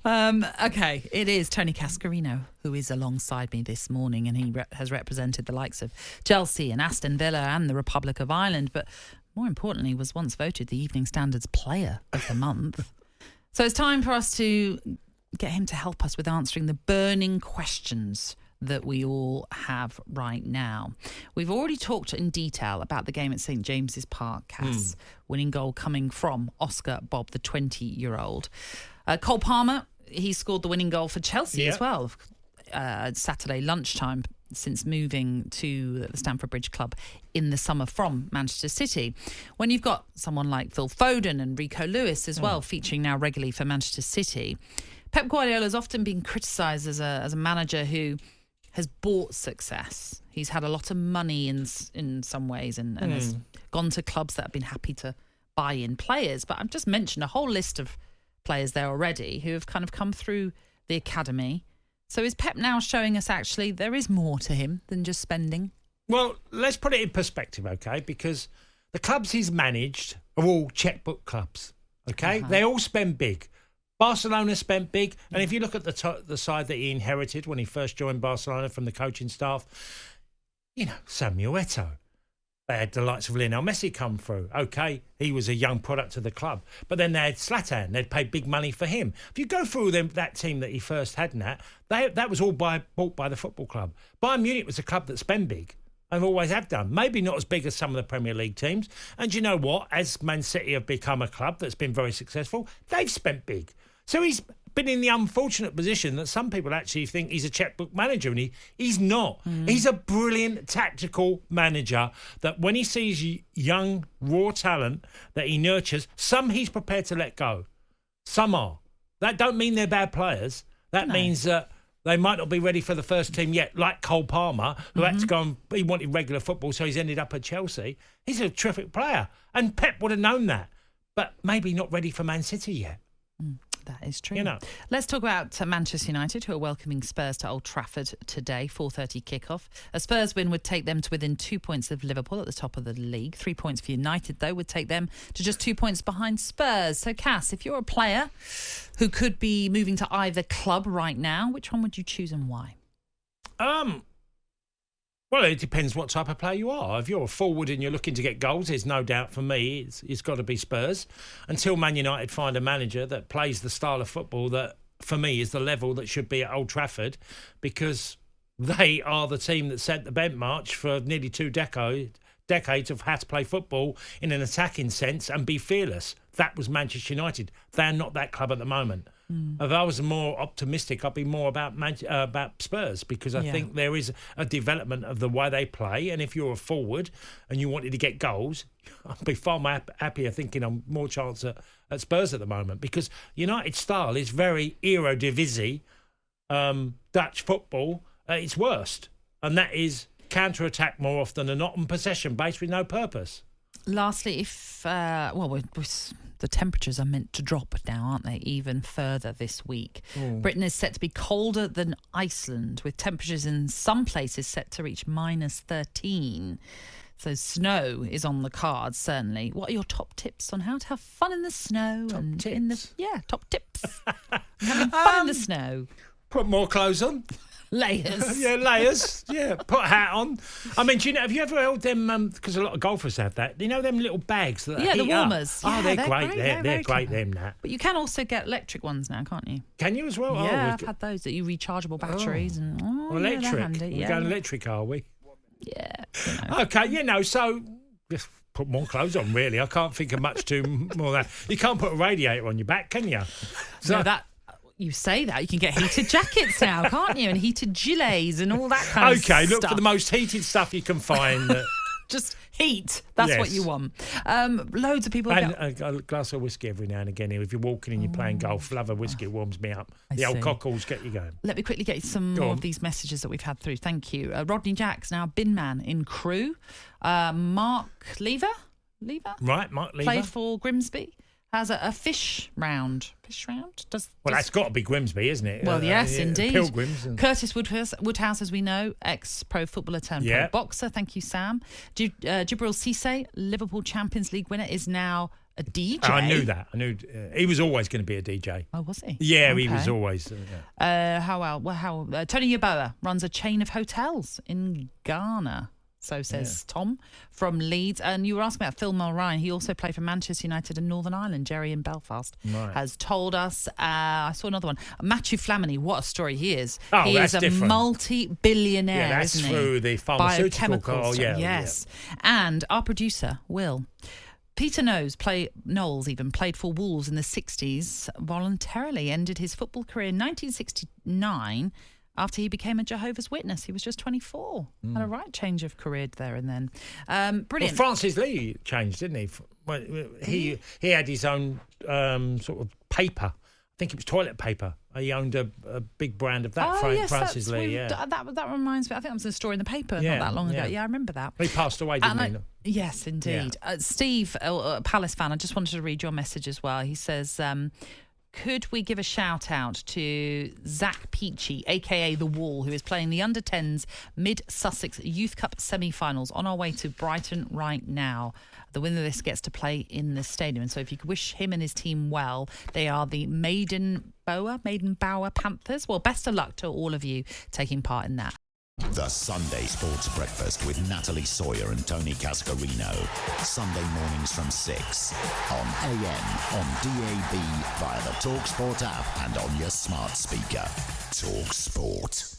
Okay, it is Tony Cascarino who is alongside me this morning, and he has represented the likes of Chelsea and Aston Villa and the Republic of Ireland, but more importantly was once voted the Evening Standard's Player of the Month. So it's time for us to get him to help us with answering the burning questions that we all have right now. We've already talked in detail about the game at St James's Park, Cass. Winning goal coming from Oscar Bob, the 20-year-old. Cole Palmer, he scored the winning goal for Chelsea as well. Saturday lunchtime, since moving to the Stamford Bridge club in the summer from Manchester City. When you've got someone like Phil Foden and Rico Lewis as well, featuring now regularly for Manchester City, Pep Guardiola has often been criticised as a manager who has bought success. He's had a lot of money in some ways and has gone to clubs that have been happy to buy in players. But I've just mentioned a whole list of players there already who have kind of come through the academy. So is Pep now showing us actually there is more to him than just spending? Well, let's put it in perspective, okay? Because the clubs he's managed are all checkbook clubs, okay? They all spend big. Barcelona spent big. And if you look at the side that he inherited when he first joined Barcelona from the coaching staff, you know, Samuel Eto'o. They had the likes of Lionel Messi come through. Okay, he was a young product of the club. But then they had Zlatan. They'd paid big money for him. If you go through that team that he first had in that was all bought by the football club. Bayern Munich was a club that spent big and always have done. Maybe not as big as some of the Premier League teams. And you know what? As Man City have become a club that's been very successful, they've spent big. So he's been in the unfortunate position that some people actually think he's a checkbook manager, and he's not. He's a brilliant tactical manager that when he sees young, raw talent that he nurtures, some he's prepared to let go. Some are. That don't mean they're bad players. That means that they might not be ready for the first team yet, like Cole Palmer, who had to go and he wanted regular football, so he's ended up at Chelsea. He's a terrific player, and Pep would have known that, but maybe not ready for Man City yet. That is true. You know. Let's talk about Manchester United, who are welcoming Spurs to Old Trafford today, 4:30 kickoff. A Spurs win would take them to within 2 points of Liverpool at the top of the league. 3 points for United, though, would take them to just 2 points behind Spurs. So, Cass, if you're a player who could be moving to either club right now, which one would you choose and why? Well, it depends what type of player you are. If you're a forward and you're looking to get goals, there's no doubt for me it's got to be Spurs. Until Man United find a manager that plays the style of football that, for me, is the level that should be at Old Trafford, because they are the team that set the benchmark for nearly 2 decades of how to play football in an attacking sense and be fearless. That was Manchester United. They're not that club at the moment. If I was more optimistic, I'd be more about Spurs, because I think there is a development of the way they play. And if you're a forward and you wanted to get goals, I'd be far more happier thinking I'm more chance at Spurs at the moment, because United style is very Eredivisie, Dutch football at its worst. And that is counter-attack more often than not, and possession based with no purpose. Lastly, if the temperatures are meant to drop now, aren't they, even further this week? Britain is set to be colder than Iceland, with temperatures in some places set to reach -13. So snow is on the cards, certainly. What are your top tips on how to have fun in the snow? Top tips. Having fun in the snow. Put more clothes on. Layers. Layers. Yeah, put a hat on. I mean, have you ever held them, because a lot of golfers have that, you know them little bags that the heat warmers. up? Yeah, they're great. They're great, clever. them, that. But you can also get electric ones now, can't you? Can you as well? Yeah, I've had those, that you rechargeable batteries. Electric. They're handy. We're going electric, are we? Yeah. Okay, so just put more clothes on, really. I can't think of much more than that. You can't put a radiator on your back, can you? So you say that, you can get heated jackets now, can't you? And heated gilets and all that kind of stuff. Okay, look for the most heated stuff you can find. Just heat. That's what you want. Loads of people... And a glass of whiskey every now and again. If you're walking and you're playing golf, love a whiskey, it warms me up. Old cockles get you going. Let me quickly get you some more of these messages that we've had through. Thank you. Rodney Jack's now bin man in Crewe. Mark Lever? Right, Mark Lever. Played for Grimsby. Has a fish round. That's got to be Grimsby, isn't it? Well, yes, indeed. Pilgrims. Curtis Woodhouse, as we know, ex-pro footballer turned pro boxer. Thank you, Sam. Jibril Cisse, Liverpool Champions League winner, is now A DJ? I knew that. I knew he was always going to be a DJ. Oh, was he? Yeah, Okay. he was always. Tony Yeboah runs a chain of hotels in Ghana. So says Tom from Leeds. And you were asking about Phil Mulrine. He also played for Manchester United and Northern Ireland. Jerry in Belfast has told us. I saw another one. Matthew Flamini, what a story he is. Oh, he that's is a different. multi-billionaire, Yeah, that's isn't he? through the pharmaceutical Biochemicals. Yes. And our producer, Will. Peter Knowles played for Wolves in the 60s, voluntarily ended his football career in 1969 after he became a Jehovah's Witness. He was just 24. Had a right change of career there and then. Brilliant. Well, Francis Lee changed, didn't he? Well, he had his own sort of paper. I think it was toilet paper. He owned a big brand of that. Francis Lee. That reminds me. I think that was a story in the paper not that long ago. Yeah, I remember that. He passed away, didn't he? Yes, indeed. Yeah. Steve, a Palace fan, I just wanted to read your message as well. He says, could we give a shout out to Zach Peachy, a.k.a. The Wall, who is playing the Under-10s Mid-Sussex Youth Cup semi-finals on our way to Brighton right now. The winner of this gets to play in the stadium. And so if you could wish him and his team well, they are the Maiden Bower Panthers. Well, best of luck to all of you taking part in that. The Sunday Sports Breakfast with Natalie Sawyer and Tony Cascarino. Sunday mornings from 6 on AM, on DAB, via the talkSPORT app and on your smart speaker. talkSPORT.